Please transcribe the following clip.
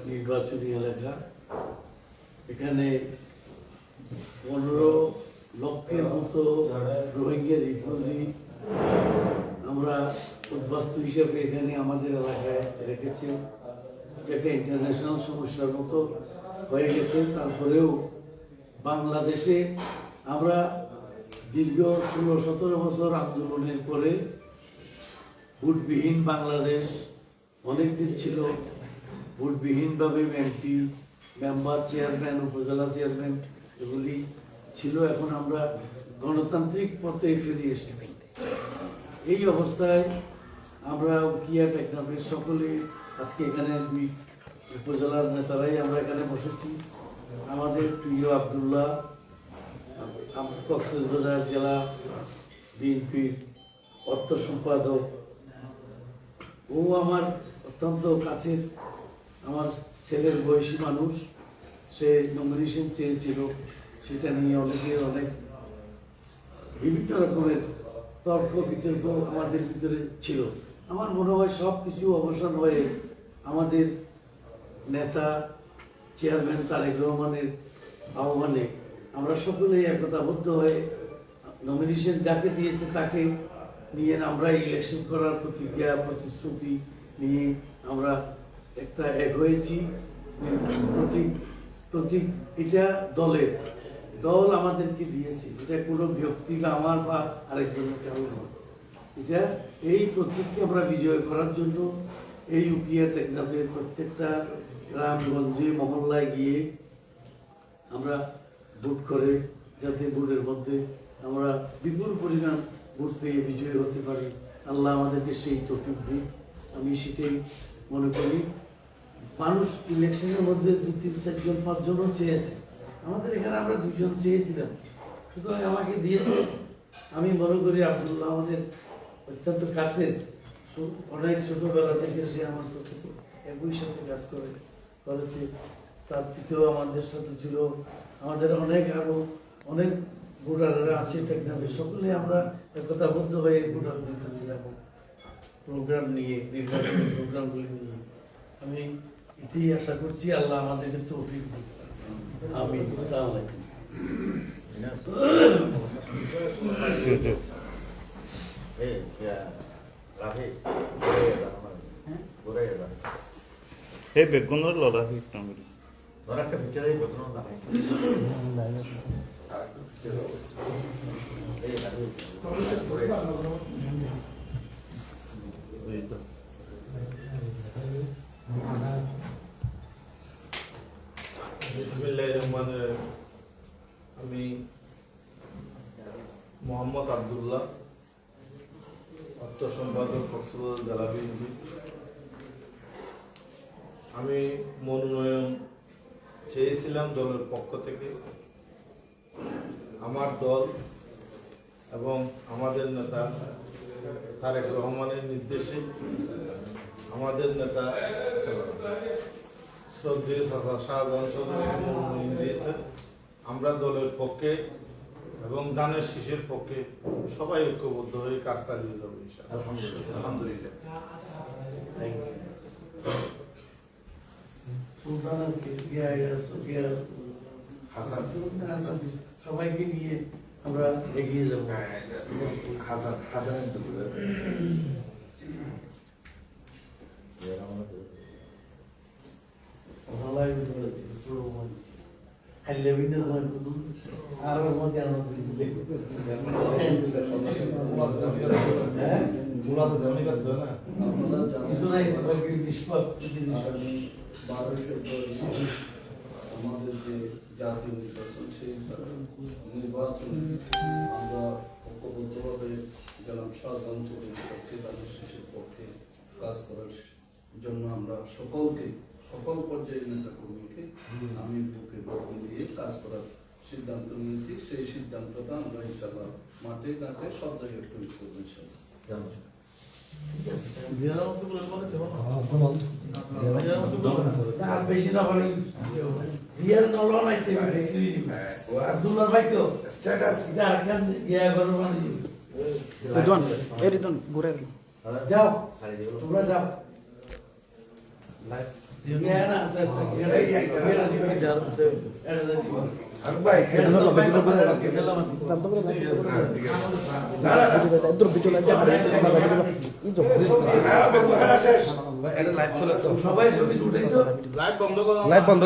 নির্বাচনী এলাকা। এখানে 15 লক্ষের মতো রোহিঙ্গা রিফিউজি আমরা উদ্বাস্তু হিসেবে এখানে আমাদের এলাকায় রেখেছি। এটা ইন্টারন্যাশনাল সমস্যার মতো হয়ে গেছে। তারপরেও বাংলাদেশে আমরা দীর্ঘ 16-17 বছর আন্দোলনের পরে ভোটবিহীন বাংলাদেশ অনেকদিন ছিল। ভোটবিহীনভাবে এমপি, মেম্বার, চেয়ারম্যান, উপজেলা চেয়ারম্যান এগুলি ছিল। এখন আমরা গণতান্ত্রিক পথে ফিরে এসেছি। এই অবস্থায় আমরা উকিয়া টেকনাফের সকলে আজকে এখানে 2 উপজেলার নেতারাই আমরা এখানে বসেছি। আমাদের প্রিয় আব্দুল্লাহ কক্সবাজার জেলা বিএনপির অর্থ সম্পাদক, ও আমার অত্যন্ত কাছের আমার ছেলের বয়সী মানুষ। সে নমিনেশন চেয়েছিল, সেটা নিয়ে অনেক বিভিন্ন রকমের তর্ক বিতর্ক আমাদের ভিতরে ছিল। আমার মনে হয় সব কিছু অবসান হয়ে আমাদের নেতা চেয়ারম্যান তারেক রহমানের আহ্বানে আমরা সকলেই একতাবদ্ধ হয়ে নমিনেশন যাকে দিয়েছে তাকে নিয়ে আমরা ইলেকশন করার প্রতিশ্রুতি নিয়ে আমরা একটা এক হয়েছি। প্রতীক এটা দল আমাদেরকে দিয়েছে, এটা কোনো ব্যক্তি বা আমার বা আরেকজনের কারণ নয়। এটা এই প্রতীককে আমরা বিজয় করার জন্য এই উকিয়া টেকনাফের প্রত্যেকটা গ্রামগঞ্জে মহল্লায় গিয়ে আমরা ভোট করে যাতে ভোটের মধ্যে আমরা বিপুল পরিমাণ ভোট পেয়ে বিজয়ী হতে পারি। আল্লাহ আমাদেরকে সেই তৌফিক দিন। আমি সেটাই মনে করি। মানুষ ইলেকশনের মধ্যে 2-3-4 জন 5 জনও চেয়েছে। আমাদের এখানে আমরা 2 জন চেয়েছিলাম, সুতরাং আমাকে দিয়েছে। আমি মনে করি আব্দুল্লাহ আমাদের অত্যন্ত কাছের, অনেক ছোটবেলা থেকে সে আমার সাথে একই সাথে কাজ করেছে। তার পিতাও আমাদের সাথে ছিল। আমাদের আরো অনেক ভোটাররা আছে টেকনাফে। সকলে আমরা একতাবদ্ধ হয়ে ভোটারদের কাছে যাবো প্রোগ্রাম নিয়ে, নির্বাচনী প্রোগ্রামগুলি নিয়ে। আমি এতেই আশা করছি আল্লাহ আমাদেরকে তৌফিক দিন। আমি আসসালামু আলাইকুম। বেগুনের লড়াই আমি মোহাম্মদ আব্দুল্লাহ, অর্থ সম্পাদক কক্সবাজার জেলা বিএনপি। আমি মনোনয়ন চেয়েছিলাম দলের পক্ষ থেকে। আমার দল এবং আমাদের নেতা তারেক রহমানের নির্দেশে আমাদের নেতা শ্রদ্ধেয় শাহজাহান চৌধুরী মনোনয়ন দিয়েছেন। আমরা দলের পক্ষে এবং দানের শীষের পক্ষে সবাই ঐক্যবদ্ধ হয়ে কাজ চালিয়ে যাবো আলহামদুলিল্লাহ। সবাইকে নিয়ে আমরা এগিয়ে যাবো। আমাদের যে জাতীয় নির্বাচন, সেই নির্বাচন আমরা ঐক্যবদ্ধভাবে গেলাম শাহজাহান চৌধুরীর পক্ষে, দানের শীষের পক্ষে কাজ করার জন্য আমরা সকল পর্যায়ের নেতা কর্মীকে আমি বুকে বরণ দিয়ে কাজ করার সিদ্ধান্ত নিয়েছি। সেই সিদ্ধান্তটা আমরা ইনশাআল্লাহ মাঠে ঘাটে সব জায়গায় প্রয়োগ করবো ইনশাআল্লাহ। বেশি না হলে দিয়ার নলো নাইতে আব্দুল্লাহ ভাই তো স্ট্যাটাস এটা আকান ইয়া করো মানে রিদন ঘুরে যাও তোমরা যাও। জ্ঞান আছে একটা জ্ঞান আছে। এটা দিবে যার আছে, এটা দিবে। ভাই এটা তো বাইরে করে রাখি, দিলাম আমি। এটা লাইভ চলে তো সবাই ছবি উঠেছো? লাইভ বন্ধ